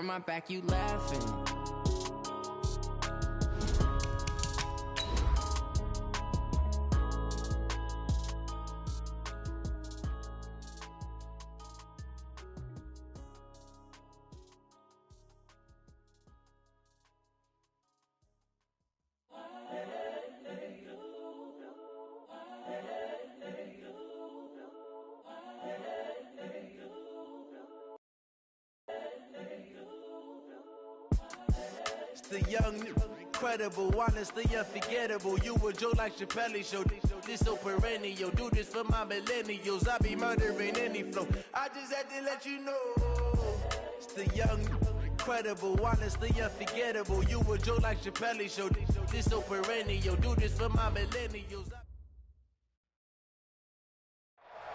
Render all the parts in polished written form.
Behind my back, you laughing. The young, incredible, honestly unforgettable. You a joke like Chappelle show. This so perennial. Do this for my millennials. I be murdering any flow. I just had to let you know. It's the young, incredible, honestly unforgettable. You a joke like Chappelle show. This so perennial. Do this for my millennials.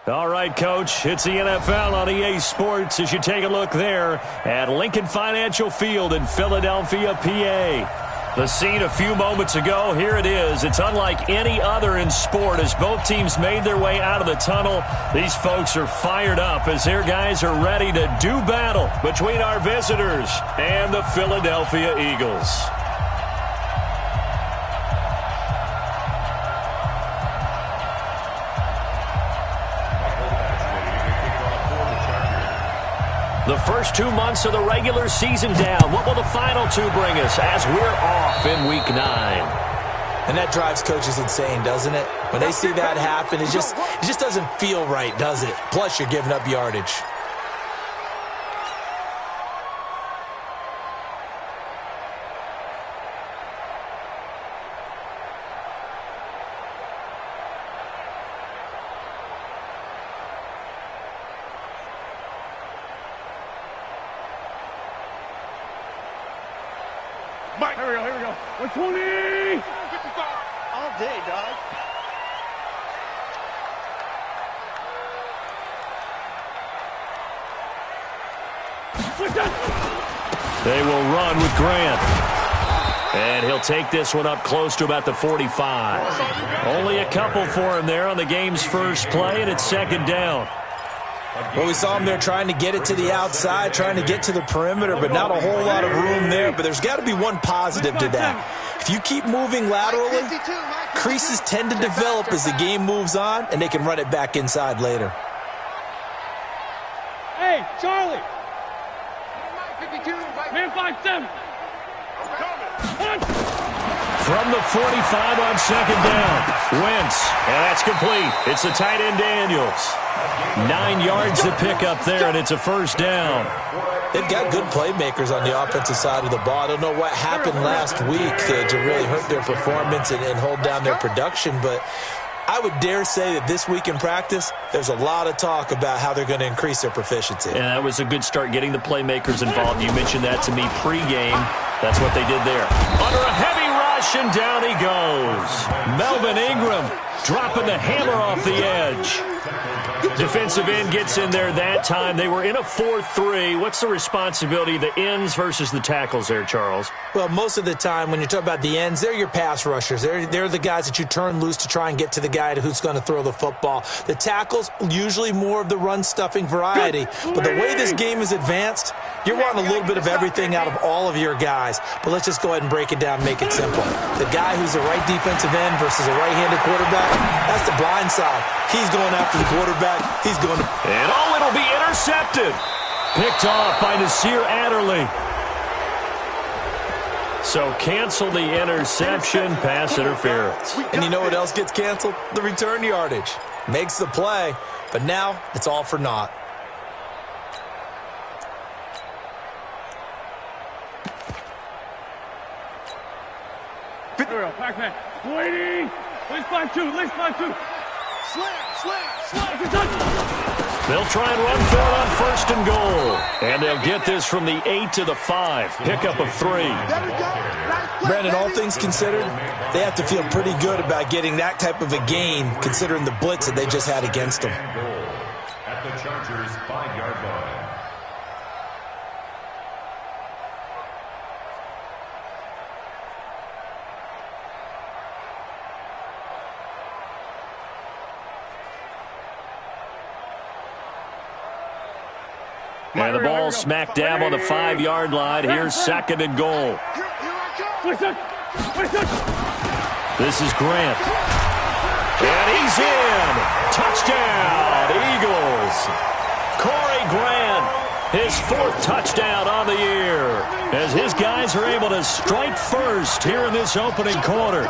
All right, Coach, it's the NFL on EA Sports as you take a look there at Lincoln Financial Field in Philadelphia, PA. The scene a few moments ago, here it is. It's unlike any other in sport as both teams made their way out of the tunnel. These folks are fired up as their guys are ready to do battle between our visitors and the Philadelphia Eagles. The first 2 months of the regular season down. What will the final two bring us as we're off in Week 9? And that drives coaches insane, doesn't it? When they see that happen, it just doesn't feel right, does it? Plus, you're giving up yardage. Mike, here we go. 120! All day, dog. They will run with Grant. And he'll take this one up close to about the 45. Only a couple for him there on the game's first play, and it's second down. Well, we saw him there trying to get it to the outside, trying to get to the perimeter, but not a whole lot of room there. But there's got to be one positive to that. If you keep moving laterally, creases tend to develop as the game moves on, and they can run it back inside later. Hey, Charlie! Man 5-7! From the 45 on second down. Wentz, and that's complete. It's the tight end Daniels. 9 yards to pick up there, and it's a first down. They've got good playmakers on the offensive side of the ball. I don't know what happened last week to really hurt their performance and hold down their production, but I would dare say that this week in practice, there's a lot of talk about how they're going to increase their proficiency. And that was a good start getting the playmakers involved. You mentioned that to me pregame. That's what they did there. Under a heavy rush, and down he goes. Melvin Ingram dropping the hammer off the edge. Defensive end gets in there that time. They were in a 4-3. What's the responsibility of the ends versus the tackles there, Charles? Well, most of the time when you talk about the ends, they're your pass rushers. They're the guys that you turn loose to try and get to the guy who's going to throw the football. The tackles, usually more of the run-stuffing variety. But the way this game is advanced, you're wanting a little bit of everything out of all of your guys. But let's just go ahead and break it down and make it simple. The guy who's the right defensive end versus a right-handed quarterback, that's the blind side. He's going after the quarterback. He's going to... And it'll be intercepted. Picked off by Nasir Adderley. So cancel the interception, pass interference. And you know what else gets canceled? The return yardage. Makes the play, but now it's all for naught. Pac-Man. Waiting. Let's 5-2. Slam. They'll try and run for it on first and goal. And they'll get this from the 8 to the 5. Pickup of 3. Brandon, all things considered, they have to feel pretty good about getting that type of a gain considering the blitz that they just had against them. At the Chargers' 5-yard line. And the ball smack dab on the 5-yard line. Here's 2nd and goal. This is Grant. And he's in. Touchdown, Eagles. Corey Grant, his 4th touchdown on the year, as his guys are able to strike first here in this opening quarter.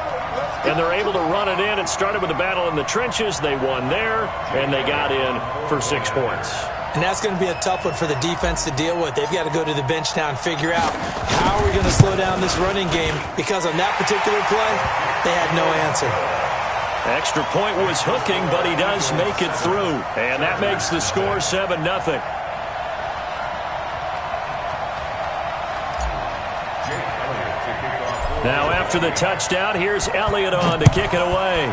And they're able to run it in. It started with a battle in the trenches. They won there, and they got in for 6 points. And that's going to be a tough one for the defense to deal with. They've got to go to the bench now and figure out how are we going to slow down this running game, because on that particular play, they had no answer. Extra point was hooking, but he does make it through. And that makes the score 7-0. Now after the touchdown, here's Elliott on to kick it away.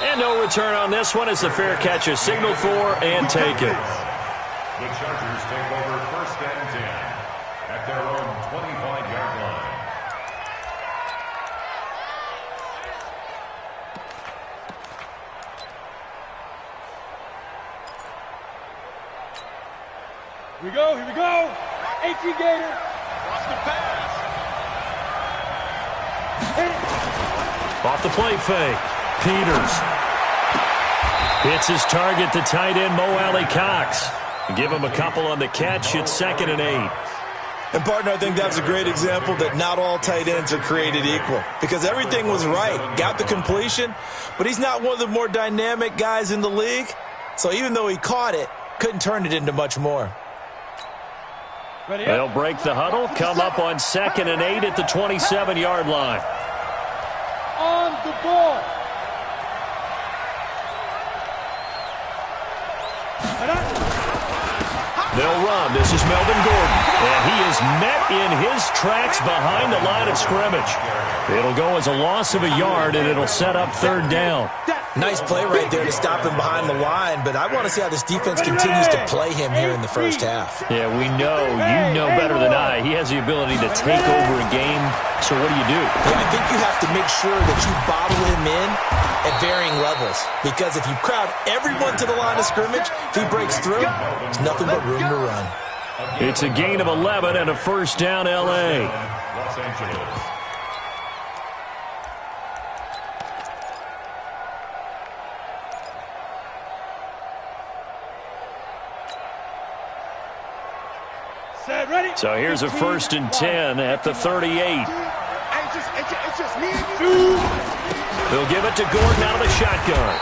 And no return on this one as the fair catch is signaled for and taken. The Chargers take over 1st and 10 at their own 25-yard line. Here we go, here we go. 18 Gator. Watch the pass. Off the play fake. Peters. Hits his target, the tight end, Mo Alley Cox. Give him a couple on the catch. It's 2nd and 8. And, partner, I think that's a great example that not all tight ends are created equal, because everything was right. Got the completion, but he's not one of the more dynamic guys in the league. So even though he caught it, couldn't turn it into much more. They'll break the huddle, come up on 2nd and 8 at the 27-yard line. On the ball. They'll run. This is Melvin Gordon. And he is met in his tracks behind the line of scrimmage. It'll go as a loss of a yard, and it'll set up 3rd down. Nice play right there to stop him behind the line, but I want to see how this defense continues to play him here in the first half. Yeah, we know. You know better than I. He has the ability to take over a game. So what do you do? Yeah, I think you have to make sure that you bottle him in at varying levels, because if you crowd everyone to the line of scrimmage, if he breaks through, there's nothing but room to run. It's a gain of 11 and a 1st down, L.A. Los Angeles. Set, ready. So here's a 1st and 10 at the 38. It's just me and you. They'll give it to Gordon out of the shotgun.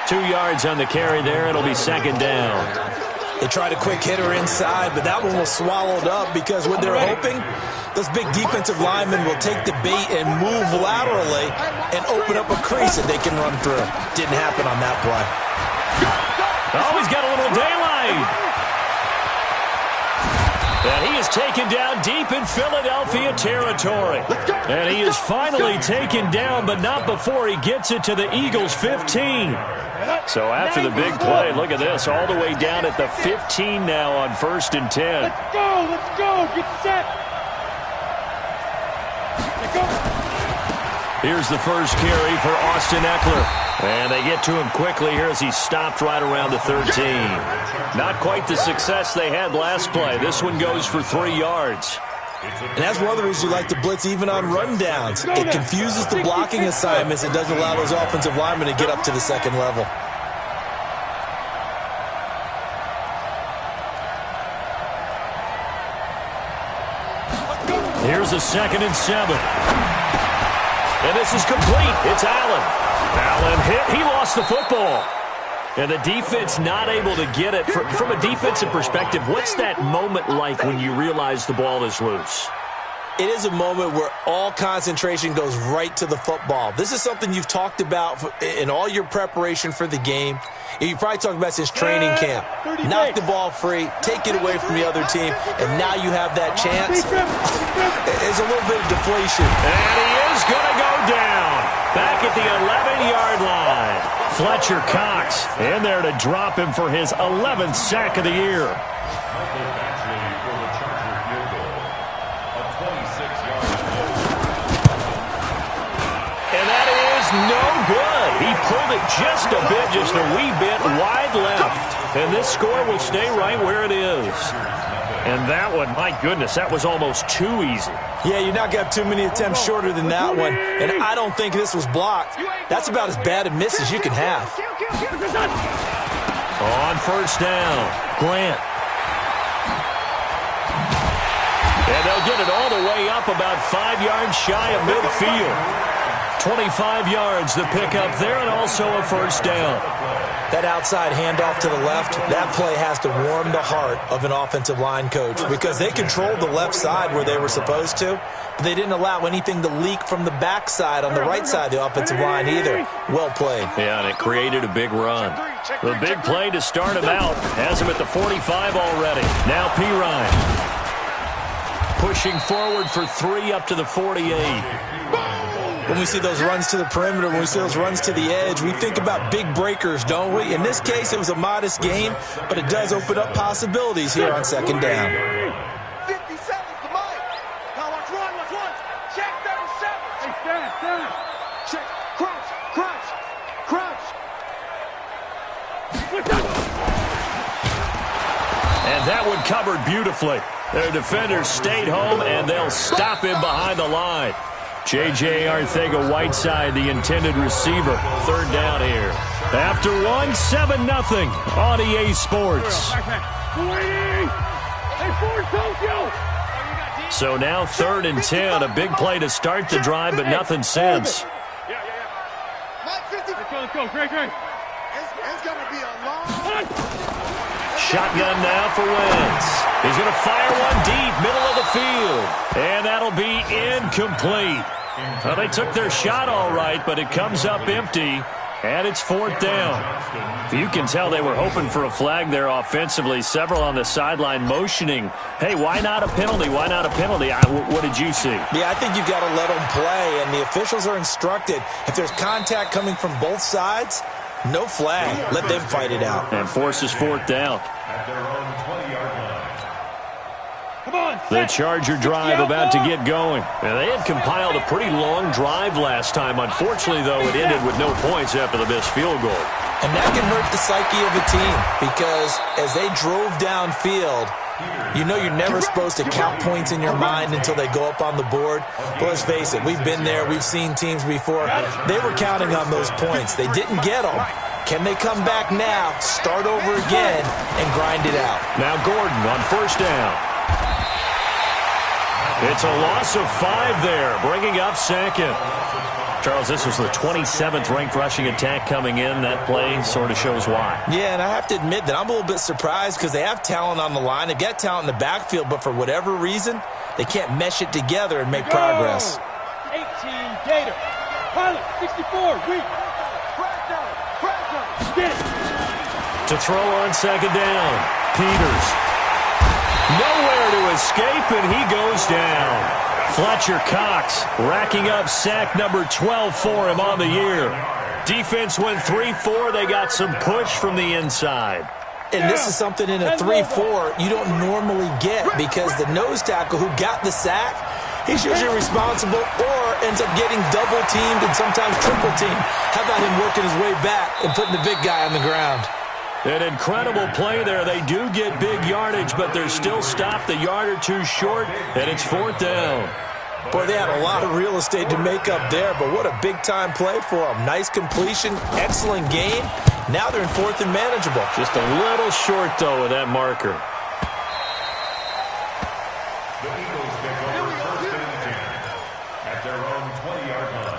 2 yards on the carry there. It'll be 2nd down. They tried a quick hitter inside, but that one was swallowed up, because what they're hoping, those big defensive linemen will take the bait and move laterally and open up a crease that they can run through. Didn't happen on that play. Oh, he's got a little daylight. And he is taken down deep in Philadelphia territory. And he is finally taken down, but not before he gets it to the Eagles' 15. So after the big play, look at this, all the way down at the 15 now on 1st and 10. Let's go, get set. Let's go. Here's the first carry for Austin Eckler. And they get to him quickly here as he stopped right around the 13. Not quite the success they had last play. This one goes for 3 yards. And that's one of the reasons you like to blitz even on rundowns. It confuses the blocking assignments. It doesn't allow those offensive linemen to get up to the 2nd level. Here's a 2nd and 7. And this is complete. It's Allen. Allen hit. He lost the football. And the defense not able to get it. From a defensive perspective, what's that moment like when you realize the ball is loose? It is a moment where all concentration goes right to the football. This is something you've talked about in all your preparation for the game. You probably talked about since training camp. Knock the ball free, take it away from the other team, and now you have that chance. There's a little bit of deflation. And he is going to go down. Back at the 11-yard line. Fletcher Cox in there to drop him for his 11th sack of the year. is no good. He pulled it just a wee bit wide left. And this score will stay right where it is. And that one, my goodness, that was almost too easy. Yeah, you're not going to have too many attempts shorter than that one. And I don't think this was blocked. That's about as bad a miss as you can have. On first down, Grant. And they'll get it all the way up about 5 yards shy of midfield. 25 yards to pick up there, and also a first down. That outside handoff to the left, that play has to warm the heart of an offensive line coach because they controlled the left side where they were supposed to, but they didn't allow anything to leak from the backside on the right side of the offensive line either. Well played. Yeah, and it created a big run. The big play to start him out has him at the 45 already. Now Pirine. Pushing forward for 3 up to the 48. When we see those runs to the perimeter, when we see those runs to the edge, we think about big breakers, don't we? In this case, it was a modest gain, but it does open up possibilities here on second down. 50 seconds to Mike. Now watch one. Check 37. Hey, stand. Check. Crouch. And that one covered beautifully. Their defenders stayed home, and they'll stop him behind the line. J.J. Arcega-Whiteside, the intended receiver. Third down here. After one, 7-0 on EA Sports. So now 3rd and 10. A big play to start the drive, but nothing since. Mike, 50. Let's go. Great. It's going to be a long... Shotgun now for Wentz. He's going to fire one deep, middle of the field. And that'll be incomplete. Well, they took their shot all right, but it comes up empty, and it's 4th down. You can tell they were hoping for a flag there offensively. Several on the sideline motioning, hey, why not a penalty? Why not a penalty? What did you see? Yeah, I think you've got to let them play, and the officials are instructed. If there's contact coming from both sides, no flag. Let them fight it out. And forces 4th down. At their own 20-yard line. The Charger drive about to get going. And they had compiled a pretty long drive last time. Unfortunately, though, it ended with no points after the missed field goal. And that can hurt the psyche of a team because as they drove downfield, you know you're never supposed to count points in your mind until they go up on the board. But let's face it, we've been there. We've seen teams before. They were counting on those points. They didn't get them. Can they come back now, start over again, and grind it out? Now Gordon on first down. It's a loss of 5 there, bringing up 2nd. Charles, this was the 27th ranked rushing attack coming in. That play sort of shows why. Yeah, and I have to admit that I'm a little bit surprised because they have talent on the line. They've got talent in the backfield, but for whatever reason, they can't mesh it together and make progress. 18 Gator. Pilot, 64, weak. Get it. To throw on second down, Peters. Nowhere to escape, and he goes down. Fletcher Cox racking up sack number 12 for him on the year. Defense went 3-4. They got some push from the inside. And this is something in a 3-4 you don't normally get because the nose tackle who got the sack, he's usually responsible or ends up getting double-teamed and sometimes triple-teamed. How about him working his way back and putting the big guy on the ground? An incredible play there. They do get big yardage, but they're still stopped a yard or two short, and it's 4th down. Boy, they had a lot of real estate to make up there, but what a big-time play for them. Nice completion, excellent game. Now they're in 4th and manageable. Just a little short, though, with that marker. The Eagles take over 1st and 10 at their own 20-yard line.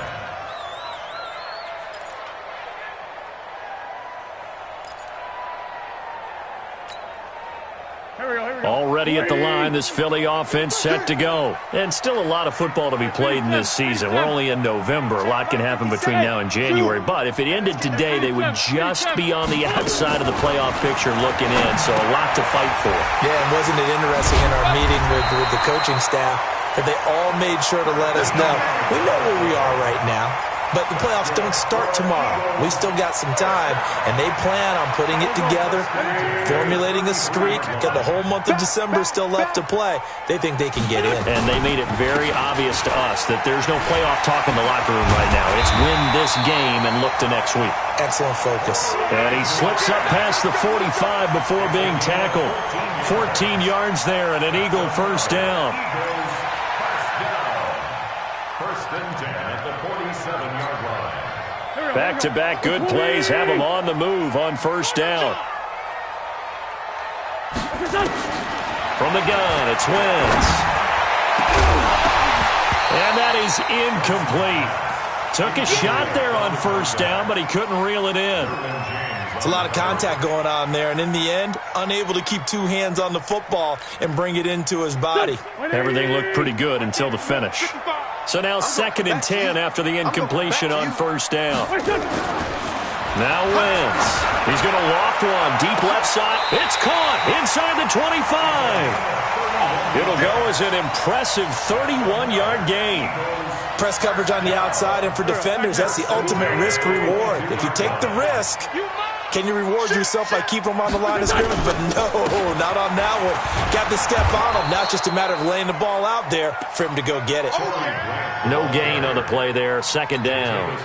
Already at the line, this Philly offense set to go. And still a lot of football to be played in this season. We're only in November. A lot can happen between now and January. But if it ended today, they would just be on the outside of the playoff picture looking in. So a lot to fight for. Yeah, and wasn't it interesting in our meeting with the coaching staff that they all made sure to let us know, we know where we are right now. But the playoffs don't start tomorrow. We still got some time, and they plan on putting it together, formulating a streak. Got the whole month of December still left to play. They think they can get in. And they made it very obvious to us that there's no playoff talk in the locker room right now. It's win this game and look to next week. Excellent focus. And he slips up past the 45 before being tackled. 14 yards there and an Eagle first down. First and 10 at the 47-yard line. Back-to-back good plays have him on the move on first down. From the gun, it's Wentz. And that is incomplete. Took a shot there on first down, but he couldn't reel it in. It's a lot of contact going on there, and in the end, unable to keep two hands on the football and bring it into his body. Everything looked pretty good until the finish. So now 2nd and 10 after the incompletion on first down. Now Wentz. He's going to loft one. Deep left side. It's caught inside the 25. It'll go as an impressive 31-yard gain. Press coverage on the outside, and for defenders, that's the ultimate risk-reward. If you take the risk, can you reward yourself by keeping them on the line of scrimmage? But no, not on that one. Got the step on him. Now it's just a matter of laying the ball out there for him to go get it. No gain on the play there. 2nd down.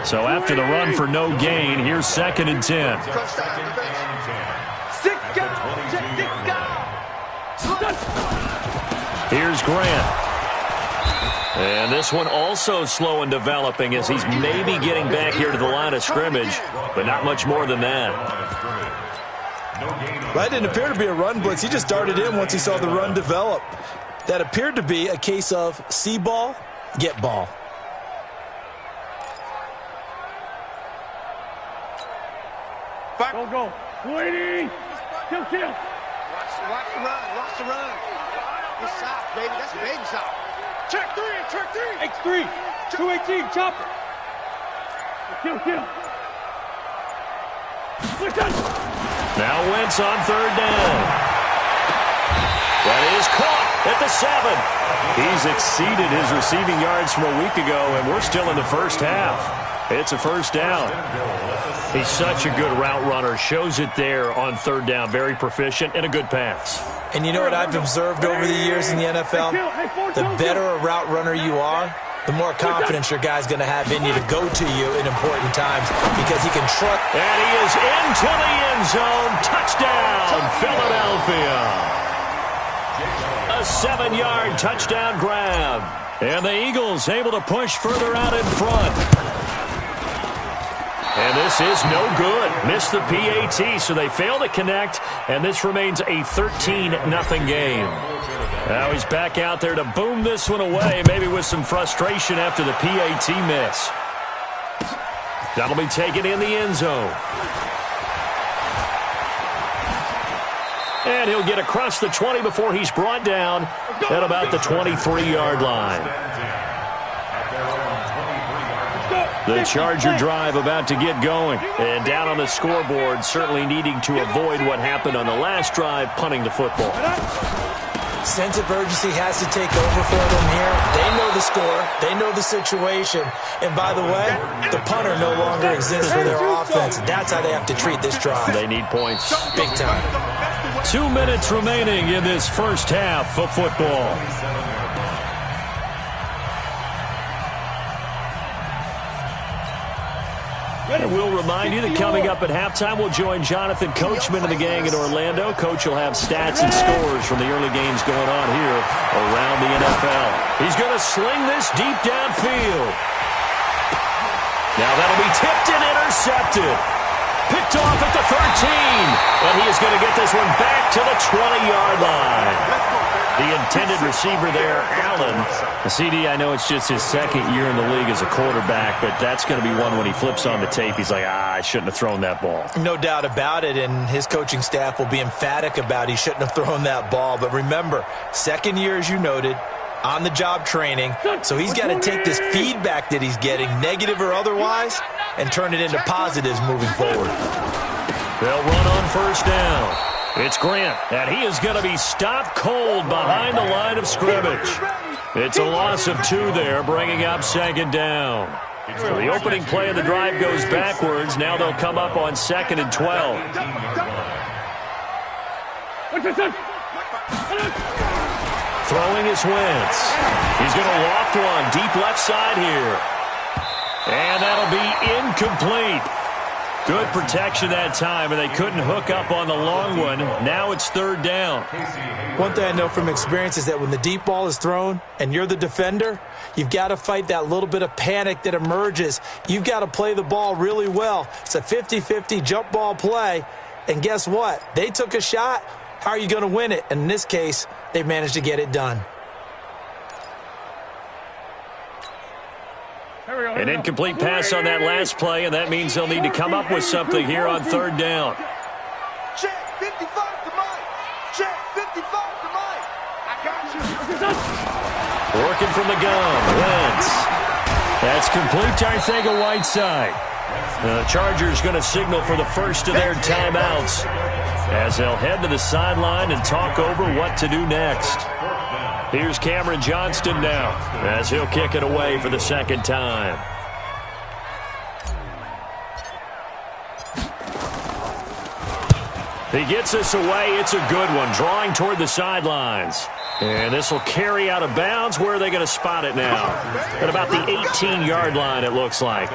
So after the run for no gain, here's 2nd and 10. Here's Grant. And this one also slow in developing as he's maybe getting back here to the line of scrimmage, but not much more than that. That didn't appear to be a run blitz. He just darted in once he saw the run develop. That appeared to be a case of see ball, get ball. Go. 280. Kill. Watch the run. Good shot, baby. That's a baby shot. Check three. X3. 218. Chopper. Kill. Now Wentz on 3rd down. That is caught at the 7. He's exceeded his receiving yards from a week ago, and we're still in the first half. It's a first down. He's such a good route runner. Shows it there on 3rd down. Very proficient and a good pass. And you know what I've observed over the years in the NFL? The better a route runner you are, the more confidence your guy's going to have in you to go to you in important times because he can trust. And he is into the end zone. Touchdown, Philadelphia. A 7-yard touchdown grab. And the Eagles able to push further out in front. And this is no good. Missed the PAT, so they fail to connect, and this remains a 13-0 game. Now he's back out there to boom this one away, maybe with some frustration after the PAT miss. That'll be taken in the end zone. And he'll get across the 20 before he's brought down at about the 23-yard line. The Charger drive about to get going. And down on the scoreboard, certainly needing to avoid what happened on the last drive, punting the football. Sense of urgency has to take over for them here. They know the score. They know the situation. And by the way, the punter no longer exists for their offense. That's how they have to treat this drive. They need points. Big time. 2 minutes remaining in this first half of football. And we'll remind you that coming up at halftime, we'll join Jonathan Coachman and the gang in Orlando. Coach will have stats and scores from the early games going on here around the NFL. He's going to sling this deep downfield. Now that'll be tipped and intercepted. Picked off at the 13. And he is going to get this one back to the 20-yard line. The intended receiver there, Allen. The CD, I know it's just his 2nd year in the league as a quarterback, but that's going to be one when he flips on the tape. He's like, I shouldn't have thrown that ball. No doubt about it, and his coaching staff will be emphatic about he shouldn't have thrown that ball. But remember, 2nd year, as you noted, on-the-job training, so he's got to take this feedback that he's getting, negative or otherwise, and turn it into positives moving forward. They'll run on first down. It's Grant, and he is going to be stopped cold behind the line of scrimmage. It's a loss of 2 there, bringing up 2nd down. So the opening play of the drive goes backwards. Now they'll come up on 2nd and 12. Throwing is Wentz. He's going to loft one deep left side here. And that'll be incomplete. Good protection that time, and they couldn't hook up on the long one. Now it's 3rd down. One thing I know from experience is that when the deep ball is thrown and you're the defender, you've got to fight that little bit of panic that emerges. You've got to play the ball really well. It's a 50-50 jump ball play, and guess what? They took a shot. How are you going to win it? And in this case, they managed to get it done. An incomplete pass on that last play, and that means they'll need to come up with something here on 3rd down. Check 55 to Mike. Check 55 to Mike. I got you. Working from the gun, Wentz. That's complete to Arcega-Whiteside. The Chargers going to signal for the first of their timeouts as they'll head to the sideline and talk over what to do next. Here's Cameron Johnston now as he'll kick it away for the 2nd time. He gets this away. It's a good one, drawing toward the sidelines. And this will carry out of bounds. Where are they going to spot it now? At about the 18-yard line, it looks like.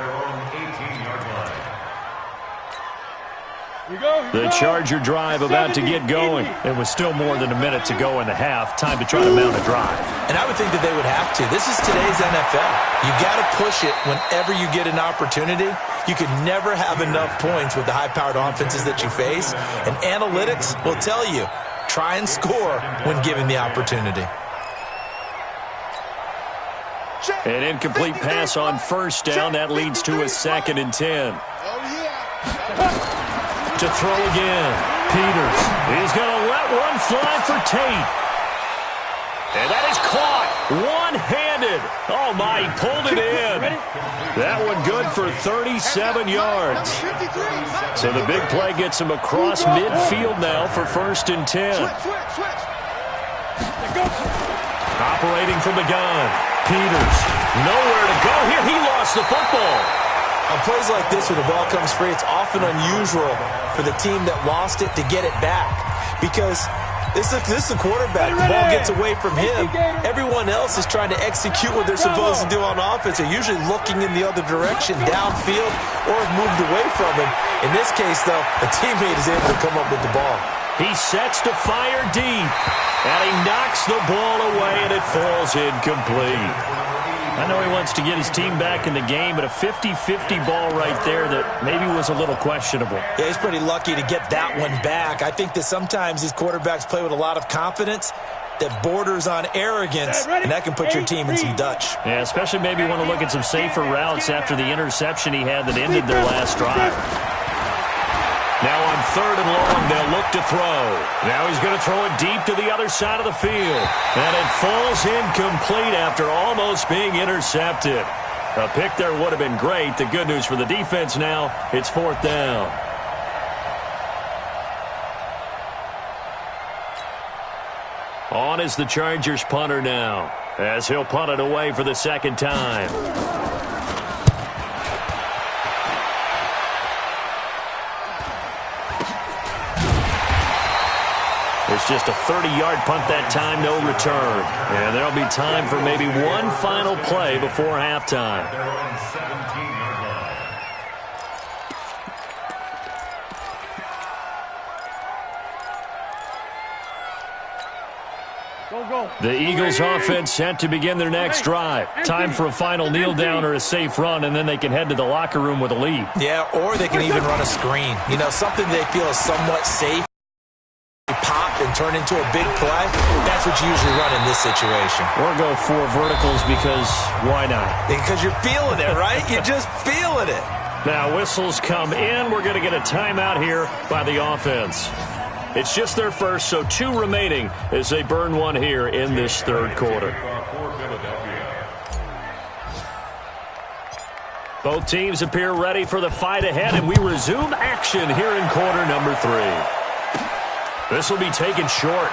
The Charger drive about to get going. It was still more than a minute to go in the half. Time to try to mount a drive. And I would think that they would have to. This is today's NFL. You got to push it whenever you get an opportunity. You can never have enough points with the high-powered offenses that you face. And analytics will tell you, try and score when given the opportunity. An incomplete pass on 1st down. That leads to a 2nd and 10. To throw again. Peters. He's going to let one fly for Tate. And that is caught one-handed. Oh, my, he pulled it in. That one good for 37 yards. So the big play gets him across midfield now for 1st and 10. Operating from the gun. Peters. Nowhere to go here. He lost the football. On plays like this where the ball comes free, it's often unusual for the team that lost it to get it back. Because this is the quarterback. The ball gets away from him. Everyone else is trying to execute what they're supposed to do on offense. They're usually looking in the other direction, downfield, or have moved away from him. In this case, though, a teammate is able to come up with the ball. He sets to fire deep, and he knocks the ball away, and it falls incomplete. I know he wants to get his team back in the game, but a 50-50 ball right there that maybe was a little questionable. Yeah, he's pretty lucky to get that one back. I think that sometimes these quarterbacks play with a lot of confidence that borders on arrogance, and that can put your team in some Dutch. Yeah, especially maybe want to look at some safer routes after the interception he had that ended their last drive. Now on 3rd and long, they'll look to throw. Now he's going to throw it deep to the other side of the field. And it falls incomplete after almost being intercepted. A pick there would have been great. The good news for the defense now, it's 4th down. On is the Chargers punter now, as he'll punt it away for the 2nd time. It's just a 30-yard punt that time, no return. And there'll be time for maybe one final play before halftime. They're on 17-yard line. Go. The Eagles offense set to begin their next drive. Time for a final kneel down or a safe run, and then they can head to the locker room with a lead. Yeah, or they can even run a screen. You know, something they feel is somewhat safe. Pop and turn into a big play. That's what you usually run in this situation. Or go 4 verticals because why not? Because you're feeling it, right? You're just feeling it. Now whistles come in. We're going to get a timeout here by the offense. It's just their first, so 2 remaining as they burn one here in this 3rd quarter. Both teams appear ready for the fight ahead, and we resume action here in quarter number 3. This will be taken short.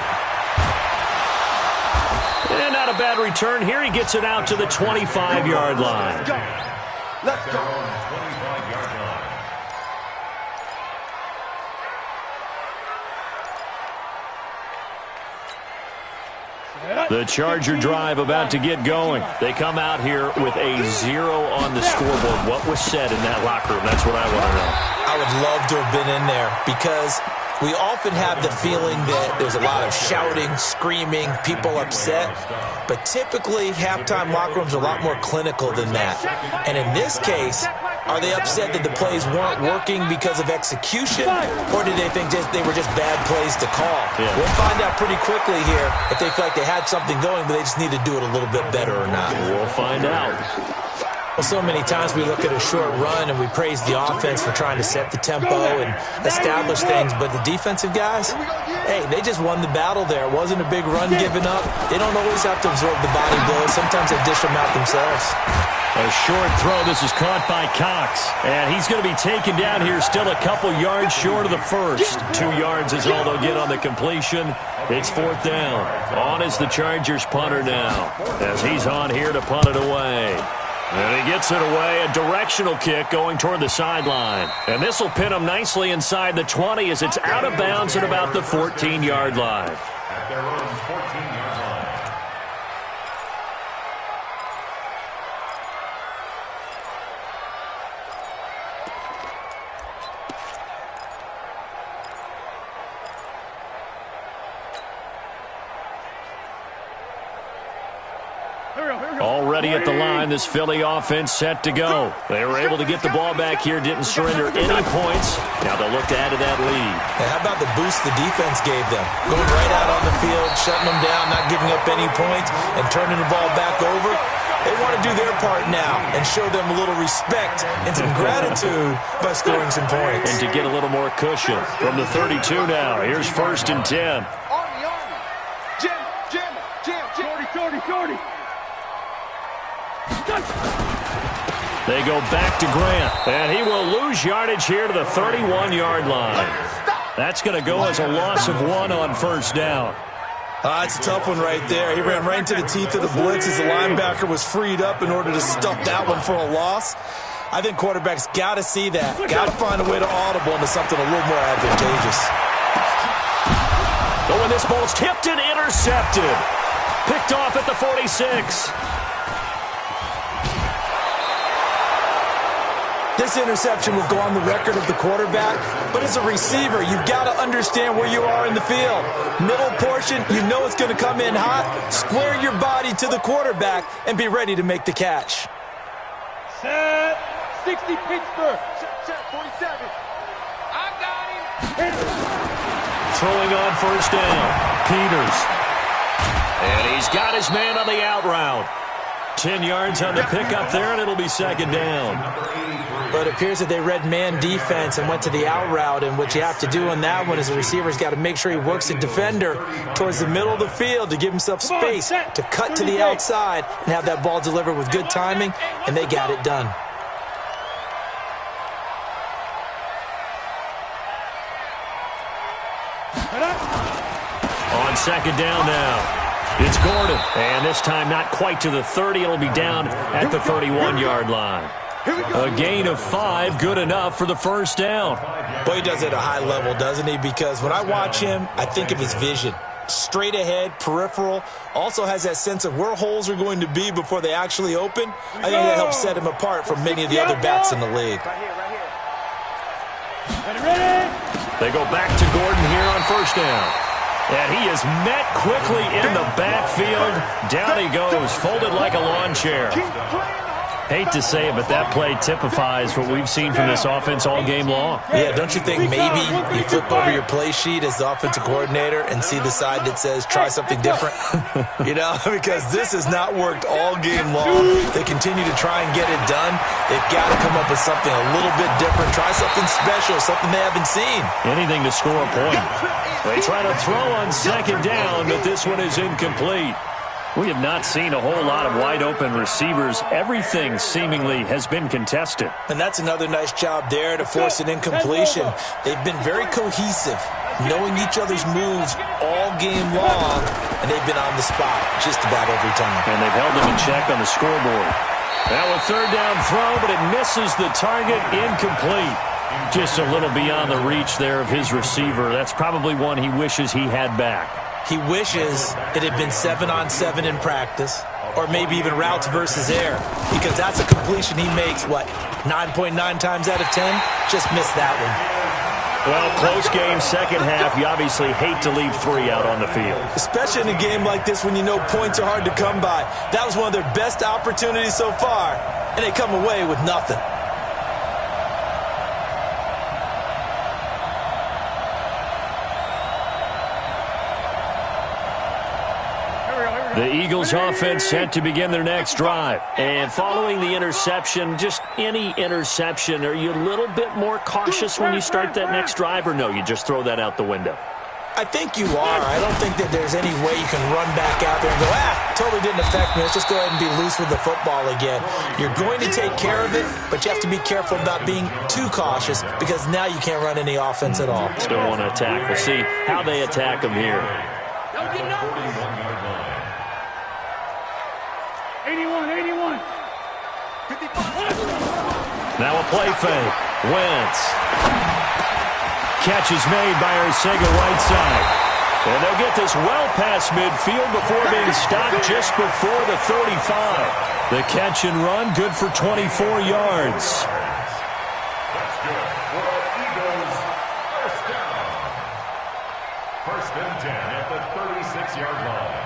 And not a bad return here. He gets it out to the 25-yard line. Let's at go. their own 25-yard line. The Charger drive about to get going. They come out here with a 0 on the scoreboard. What was said in that locker room? That's what I want to know. I would love to have been in there because we often have the feeling that there's a lot of shouting, screaming, people upset. But typically, halftime locker rooms are a lot more clinical than that. And in this case, are they upset that the plays weren't working because of execution? Or do they think they were just bad plays to call? Yeah. We'll find out pretty quickly here if they feel like they had something going, but they just need to do it a little bit better or not. We'll find out. Well, so many times we look at a short run and we praise the offense for trying to set the tempo and establish things, but the defensive guys, hey, they just won the battle there. It wasn't a big run given up. They don't always have to absorb the body blows. Sometimes they dish them out themselves. A short throw. This is caught by Cox. And he's going to be taken down here still a couple yards short of the first. 2 yards is all they'll get on the completion. It's 4th down. On is the Chargers punter now as he's on here to punt it away. And he gets it away, a directional kick going toward the sideline. And this will pin him nicely inside the 20 as it's out of bounds at about the 14-yard line. At their own 14-yard line. Already at the line, this Philly offense set to go. They were able to get the ball back here, didn't surrender any points. Now they'll look to add to that lead. Hey, how about the boost the defense gave them? Going right out on the field, shutting them down, not giving up any points, and turning the ball back over. They want to do their part now and show them a little respect and some gratitude by scoring some points. And to get a little more cushion from the 32 now. Here's 1st and 10. Army. Jam. Shorty. They go back to Grant, and he will lose yardage here to the 31-yard line. That's going to go as a loss of 1 on 1st down. It's a tough one right there. He ran right into the teeth of the blitz as the linebacker was freed up in order to stuff that one for a loss. I think quarterbacks got to see that. Got to find a way to audible into something a little more advantageous. But when this ball's tipped and intercepted, picked off at the 46. This interception will go on the record of the quarterback, but as a receiver, you've got to understand where you are in the field. Middle portion, you know it's going to come in hot. Square your body to the quarterback and be ready to make the catch. Set. 60 Pittsburgh. Set 47. I got him. Throwing on 1st down, Peters. And he's got his man on the out route. 10 yards on the pickup there, and it'll be 2nd down. But it appears that they read man defense and went to the out route, and what you have to do on that one is the receiver's got to make sure he works the defender towards the middle of the field to give himself space to cut to the outside and have that ball delivered with good timing, and they got it done. On 2nd down now. It's Gordon, and this time not quite to the 30. It'll be down at the 31-yard line. A gain of 5, good enough for the 1st down. Boy, he does it at a high level, doesn't he? Because when I watch him, I think of his vision. Straight ahead, peripheral, also has that sense of where holes are going to be before they actually open. I think that helps set him apart from many of the other backs in the league. Ready. They go back to Gordon here on 1st down. And he is met quickly in the backfield. Down he goes, folded like a lawn chair. Hate to say it, but that play typifies what we've seen from this offense all game long. Yeah, don't you think maybe you flip over your play sheet as the offensive coordinator and see the side that says try something different? You know, because this has not worked all game long. They continue to try and get it done. They've got to come up with something a little bit different. Try something special, something they haven't seen. Anything to score a point. They try to throw on 2nd down, but this one is incomplete. We have not seen a whole lot of wide-open receivers. Everything seemingly has been contested. And that's another nice job there to force an incompletion. They've been very cohesive, knowing each other's moves all game long, and they've been on the spot just about every time. And they've held them in check on the scoreboard. Now a third down throw, but it misses the target, incomplete. Just a little beyond the reach there of his receiver. That's probably one he wishes he had back. He wishes it had been 7-on-7 in practice, or maybe even routes versus air, because that's a completion he makes, 9.9 times out of 10? Just missed that one. Well, close game, second half. You obviously hate to leave 3 out on the field. Especially in a game like this when you know points are hard to come by. That was one of their best opportunities so far, and they come away with nothing. The Eagles offense set to begin their next drive. And following the interception, just any interception, are you a little bit more cautious when you start that next drive, or no, you just throw that out the window? I think you are. I don't think that there's any way you can run back out there and go, totally didn't affect me. Let's just go ahead and be loose with the football again. You're going to take care of it, but you have to be careful about being too cautious because now you can't run any offense at all. Still want to attack. We'll see how they attack them here. 81. Now a play fake. Wentz. Catch is made by Arcega right side. And they'll get this well past midfield before being stopped just before the 35. The catch and run, good for 24 yards. That's good for Eagles. First down. First and 10 at the 36-yard line.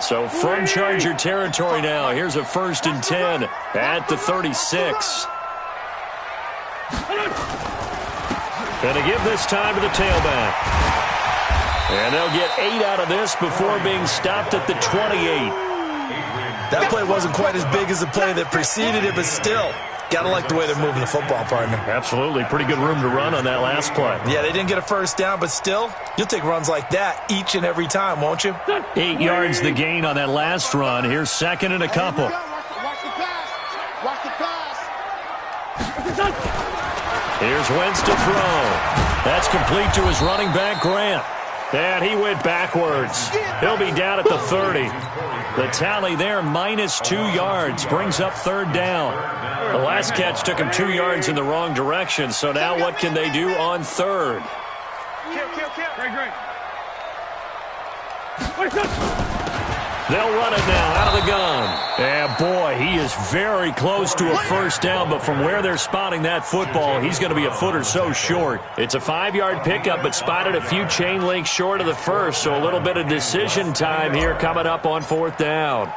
So from Charger territory now, here's a first and 10 at the 36. Going to give this time to the tailback. And they'll get 8 out of this before being stopped at the 28. That play wasn't quite as big as the play that preceded it, but still, got to like the way they're moving the football, partner. Absolutely. Pretty good room to run on that last play. Yeah, they didn't get a first down, but still, you'll take runs like that each and every time, won't you? 8 yards the gain on that last run. Here's second and a couple. Watch the pass. Watch the pass. Here's Wentz to throw. That's complete to his running back, Grant. And he went backwards. He'll be down at the 30. The tally there, -2 yards, brings up third down. The last catch took him 2 yards in the wrong direction, so now what can they do on third? Great. They'll run it now out of the gun. And boy, he is very close to a first down, but from where they're spotting that football, he's going to be a foot or so short. It's a 5-yard pickup, but spotted a few chain links short of the first, so a little bit of decision time here coming up on fourth down.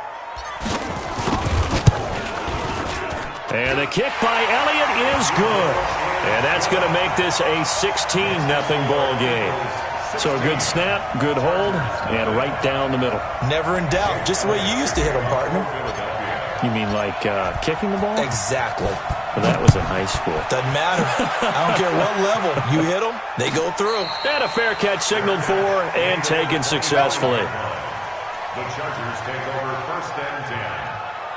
And the kick by Elliott is good. And that's going to make this a 16-0 ball game. So a good snap, good hold, and right down the middle. Never in doubt. Just the way you used to hit them, partner. You mean like kicking the ball? Exactly. Well, that was in high school. Doesn't matter. I don't care what level. You hit them, they go through. And a fair catch signaled for and taken successfully. The Chargers take over first and 10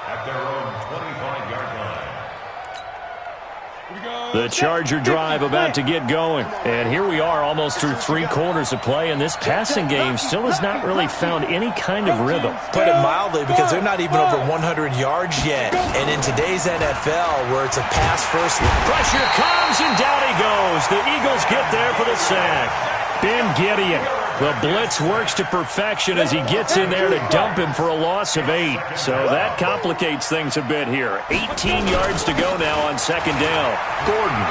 at their own 25-yard line. The Charger drive about to get going. And here we are almost through 3 quarters of play, and this passing game still has not really found any kind of rhythm. Put it mildly, because they're not even over 100 yards yet. And in today's NFL, where it's a pass-first... Pressure comes, and down he goes. The Eagles get there for the sack. Ben Gideon. The blitz works to perfection as he gets in there to dump him for a loss of 8. So that complicates things a bit here. 18 yards to go now on second down. Gordon.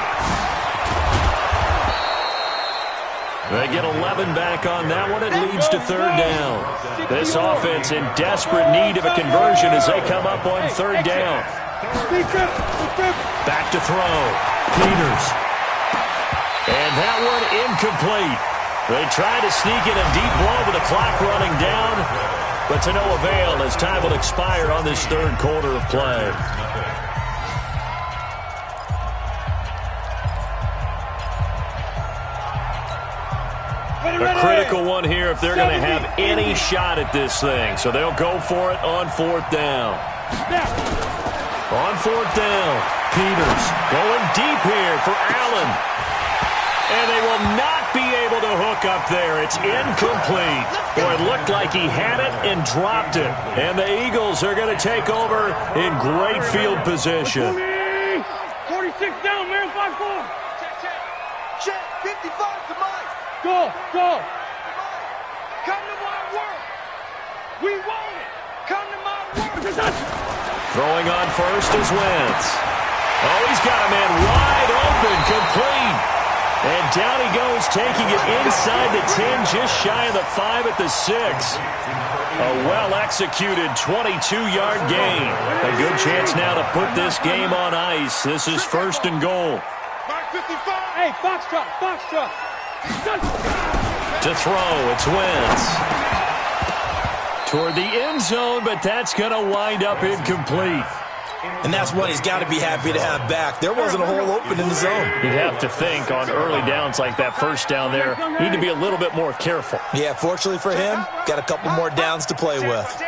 They get 11 back on that one. It leads to third down. This offense in desperate need of a conversion as they come up on third down. Back to throw. Peters. And that one incomplete. They try to sneak in a deep ball with the clock running down, but to no avail as time will expire on this third quarter of play. A critical one here if they're going to have any shot at this thing. So they'll go for it on fourth down. On fourth down, Peters going deep here for Allen. And they will not be able to hook up there. It's incomplete. Boy, it looked like he had it and dropped it. And the Eagles are going to take over in great field position. 46 down, man, 5-4. Check, 55 to Mike. Go. Come to my work. We want it. Come to my work. Throwing on first is Wentz. Oh, he's got a man wide open, complete. And down he goes, taking it inside the 10, just shy of the 5 at the 6. A well-executed 22-yard gain. A good chance now to put this game on ice. This is first and goal. Hey, Foxtrot. To throw, it's Wentz. Toward the end zone, but that's going to wind up incomplete. And that's what he's got to be happy to have back. There wasn't a hole open in the zone. You'd have to think on early downs like that first down there, need to be a little bit more careful. Yeah, fortunately for him, got a couple more downs to play with.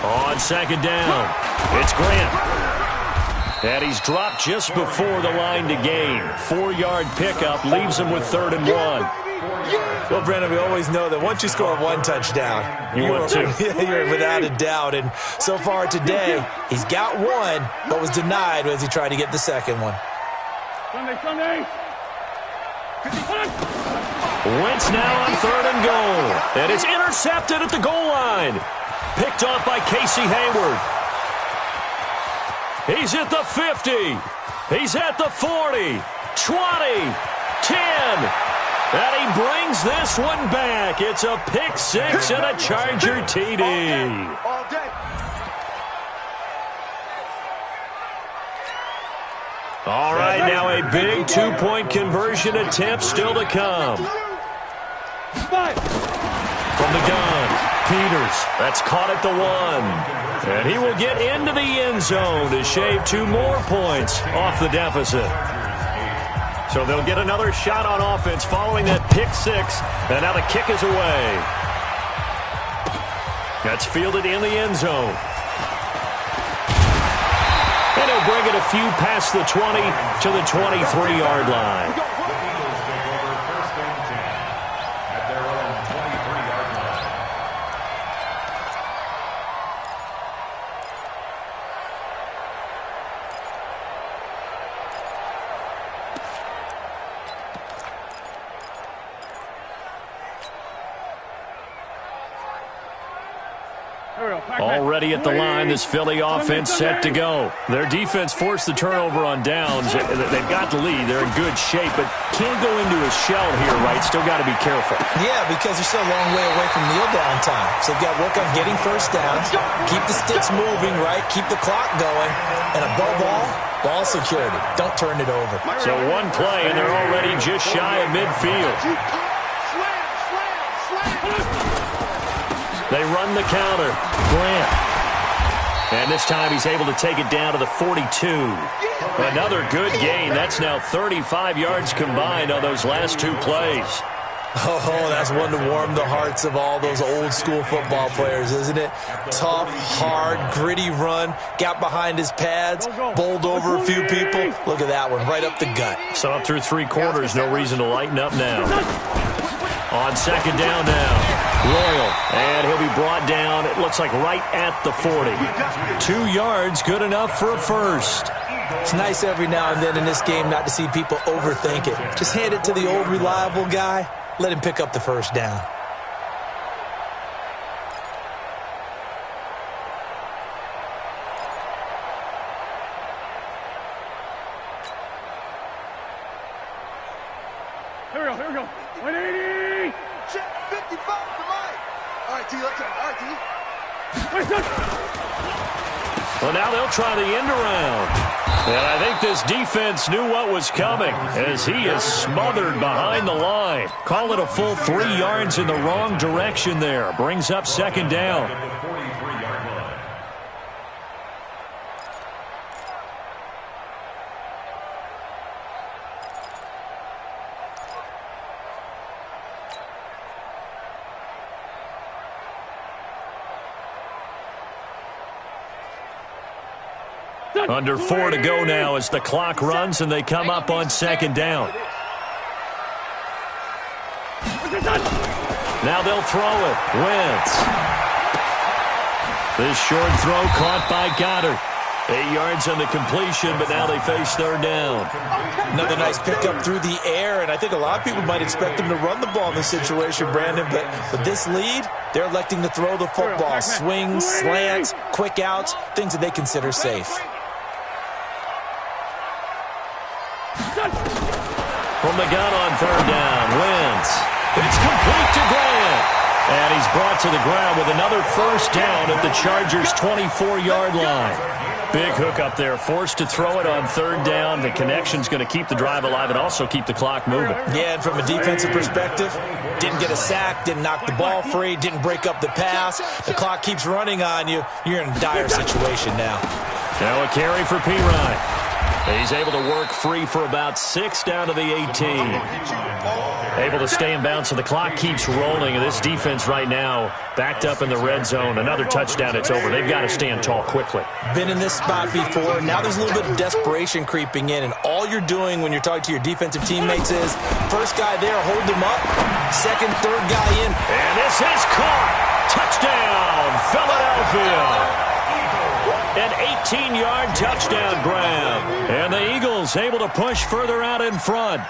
On second down, it's Grant. And he's dropped just before the line to gain. 4-yard pickup leaves him with 3rd and 1. Well, Brandon, we always know that once you score one touchdown, you're without a doubt. And so far today, he's got one, but was denied as he tried to get the second one. Sunday. Wentz now on 3rd and goal. And it's intercepted at the goal line. Picked off by Casey Hayward. He's at the 50. He's at the 40. 20. 10. And he brings this one back. It's a pick 6 and a Charger TD. All day. All right, now a big 2-point conversion attempt still to come. From the gun, Peters. That's caught at the 1. And he will get into the end zone to shave 2 more points off the deficit. So they'll get another shot on offense following that pick 6. And now the kick is away. That's fielded in the end zone. And he'll bring it a few past the 20 to the 23-yard line. Already at the line, this Philly offense set to go. Their defense forced the turnover on downs. They've got the lead. They're in good shape, but can't go into a shell here, right? Still got to be careful. Yeah, because they're still a long way away from kneel down time. So they've got to work on getting first downs, keep the sticks moving, right? Keep the clock going. And above all, ball security. Don't turn it over. So one play, and they're already just shy of midfield. They run the counter. Grant. And this time he's able to take it down to the 42. Another good gain. That's now 35 yards combined on those last 2 plays. Oh, that's one to warm the hearts of all those old school football players, isn't it? Tough, hard, gritty run. Got behind his pads, bowled over a few people. Look at that one, right up the gut. So through 3 quarters, no reason to lighten up now. On second down now. Royal, and he'll be brought down, it looks like right at the 40. 2 yards, good enough for a first. It's nice every now and then in this game not to see people overthink it. Just hand it to the old reliable guy, let him pick up the first down. Here we go. 180. Check, 55 to Mike. All right, T, let's go. All right, T. Well, now they'll try the end around. And I think this defense knew what was coming as he is smothered behind the line. Call it a full 3 yards in the wrong direction there. Brings up second down. Under 4 to go now as the clock runs and they come up on second down. Now they'll throw it. Wentz. This short throw caught by Goddard. 8 yards on the completion, but now they face third down. Another nice pickup through the air, and I think a lot of people might expect them to run the ball in this situation, Brandon, but with this lead, they're electing to throw the football. Swings, slants, quick outs, things that they consider safe. From the gun on third down, Wentz. It's complete to Grant. And he's brought to the ground with another first down at the Chargers' 24-yard line. Big hook up there, forced to throw it on third down. The connection's going to keep the drive alive and also keep the clock moving. Yeah, and from a defensive perspective, didn't get a sack, didn't knock the ball free, didn't break up the pass. The clock keeps running on you. You're in a dire situation now. Now a carry for Pirine. He's able to work free for about 6 down to the 18. Able to stay in bounds, so the clock keeps rolling. And this defense right now backed up in the red zone. Another touchdown, it's over. They've got to stand tall quickly. Been in this spot before. Now there's a little bit of desperation creeping in. And all you're doing when you're talking to your defensive teammates is, first guy there, hold him up. Second, third guy in. And this is caught. Touchdown, Philadelphia. An 18-yard touchdown grab. And the Eagles able to push further out in front.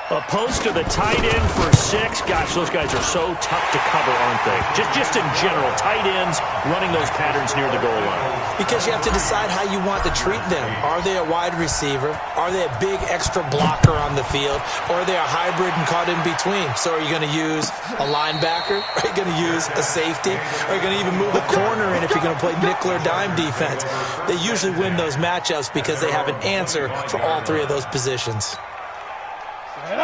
A post to the tight end for 6. Gosh, those guys are so tough to cover, aren't they? Just in general, tight ends running those patterns near the goal line. Because you have to decide how you want to treat them. Are they a wide receiver? Are they a big extra blocker on the field? Or are they a hybrid and caught in between? So are you going to use a linebacker? Are you going to use a safety? Are you going to even move a corner in if you're going to play nickel or dime defense? They usually win those matchups because they have an answer for all 3 of those positions.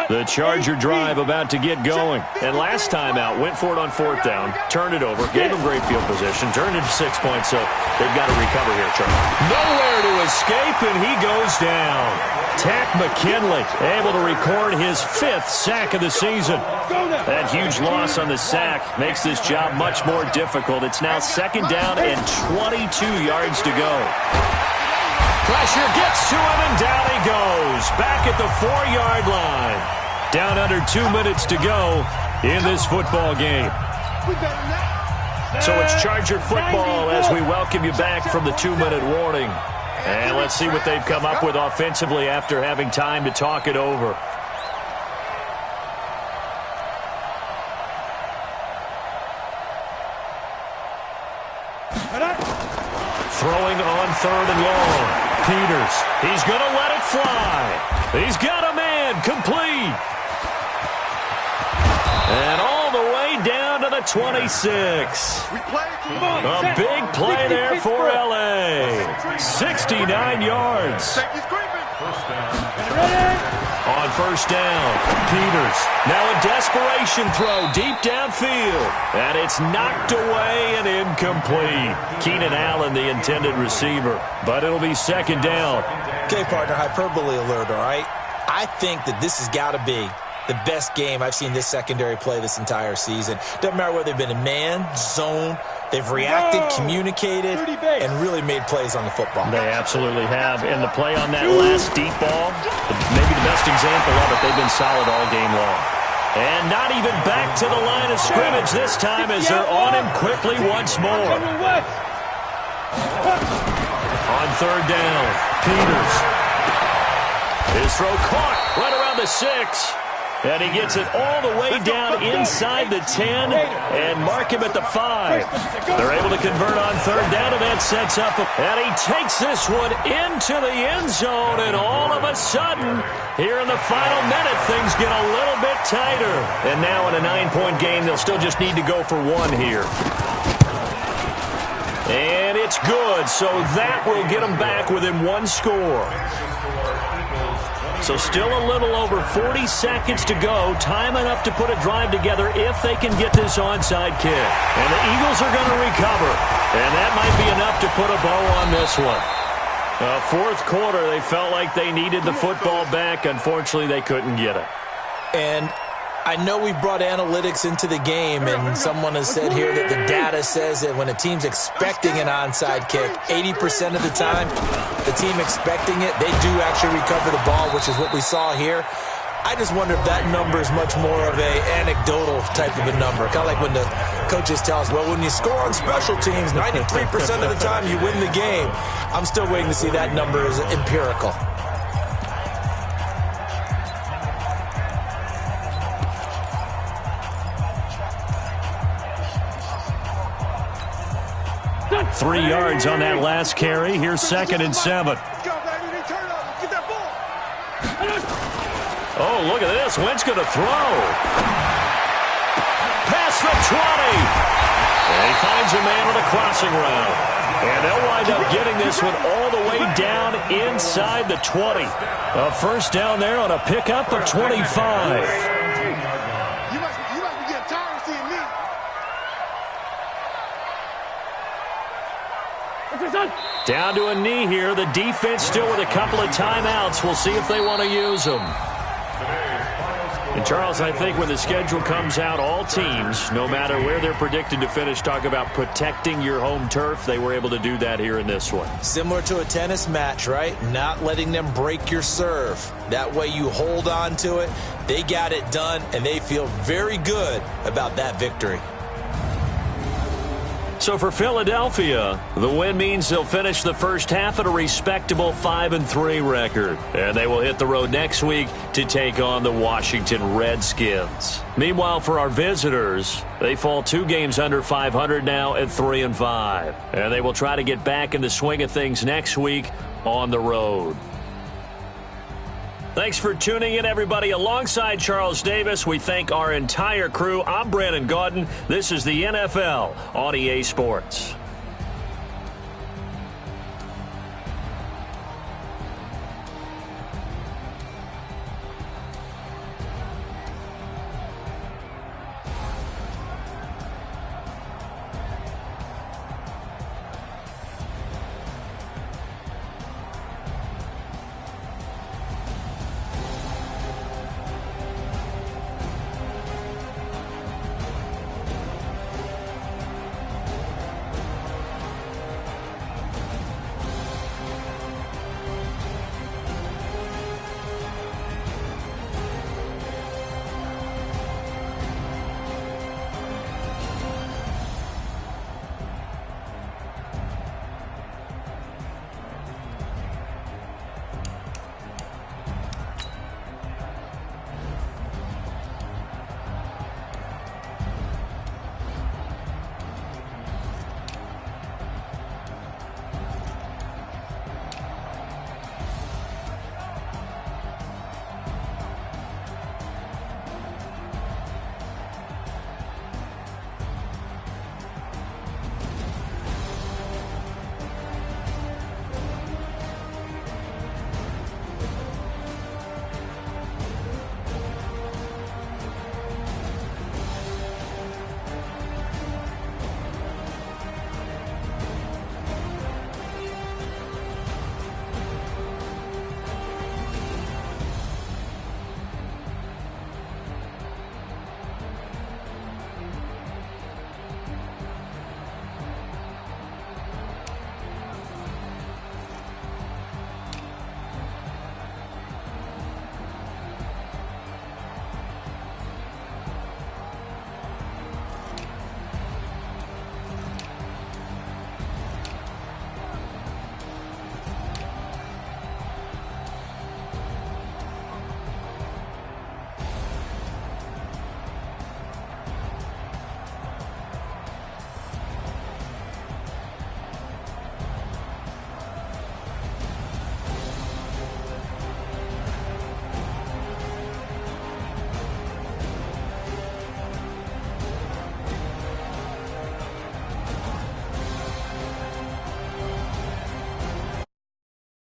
The Charger drive about to get going. And last time out, went for it on 4th down, turned it over, gave them great field position, turned into 6 points, so they've got to recover here, Charlie. Nowhere to escape, and he goes down. Tack McKinley able to record his 5th sack of the season. That huge loss on the sack makes this job much more difficult. It's now 2nd down and 22 yards to go. Pressure gets to him, and down he goes. Back at the 4-yard line. Down under 2 minutes to go in this football game. So it's Charger football as we welcome you back from the 2-minute warning. And let's see what they've come up with offensively after having time to talk it over. Throwing on 3rd and long. Peters, he's going to let it fly. He's got a man, complete. And all the way down to the 26. A big play there for L.A. 69 yards. On 1st down, Peters. Now a desperation throw deep downfield. And it's knocked away and incomplete. Keenan Allen, the intended receiver. But it'll be 2nd down. Okay, partner, hyperbole alert, all right? I think that this has got to be the best game I've seen this secondary play this entire season. Doesn't matter whether they've been in man, zone. They've reacted, communicated, and really made plays on the football. They absolutely have. And the play on that last deep ball, maybe the best example of it, they've been solid all game long. And not even back to the line of scrimmage this time as they're on him quickly once more. On 3rd down, Peters. His throw caught right around the 6. And he gets it all the way down inside the 10 and mark him at the 5. They're able to convert on 3rd down, and that sets up. And he takes this one into the end zone, and all of a sudden, here in the final minute, things get a little bit tighter. And now in a 9-point game, they'll still just need to go for 1 here. And it's good, so that will get them back within 1 score. So still a little over 40 seconds to go. Time enough to put a drive together if they can get this onside kick. And the Eagles are going to recover. And that might be enough to put a bow on this one. 4th quarter, they felt like they needed the football back. Unfortunately, they couldn't get it. And I know we brought analytics into the game, and someone has said here that the data says that when a team's expecting an onside kick, 80% of the time, the team expecting it, they do actually recover the ball, which is what we saw here. I just wonder if that number is much more of a anecdotal type of a number. Kind of like when the coaches tell us, well, when you score on special teams, 93% of the time you win the game. I'm still waiting to see that number as empirical. Three yards on that last carry. Here's 2nd and 7. Oh, look at this. Wentz going to throw. Past the 20. And he finds a man on the crossing route. And they'll wind up getting this one all the way down inside the 20. A first down there on a pickup of 25. You must be getting tired of seeing me. Down to a knee here. The defense still with a couple of timeouts. We'll see if they want to use them. And Charles, I think when the schedule comes out, all teams, no matter where they're predicted to finish, talk about protecting your home turf. They were able to do that here in this one. Similar to a tennis match, right? Not letting them break your serve. That way you hold on to it. They got it done, and they feel very good about that victory. So for Philadelphia, the win means they'll finish the first half at a respectable 5-3 record. And they will hit the road next week to take on the Washington Redskins. Meanwhile, for our visitors, they fall 2 games under 500 now at 3-5. And they will try to get back in the swing of things next week on the road. Thanks for tuning in, everybody. Alongside Charles Davis, we thank our entire crew. I'm Brandon Gaudin. This is the NFL on EA Sports.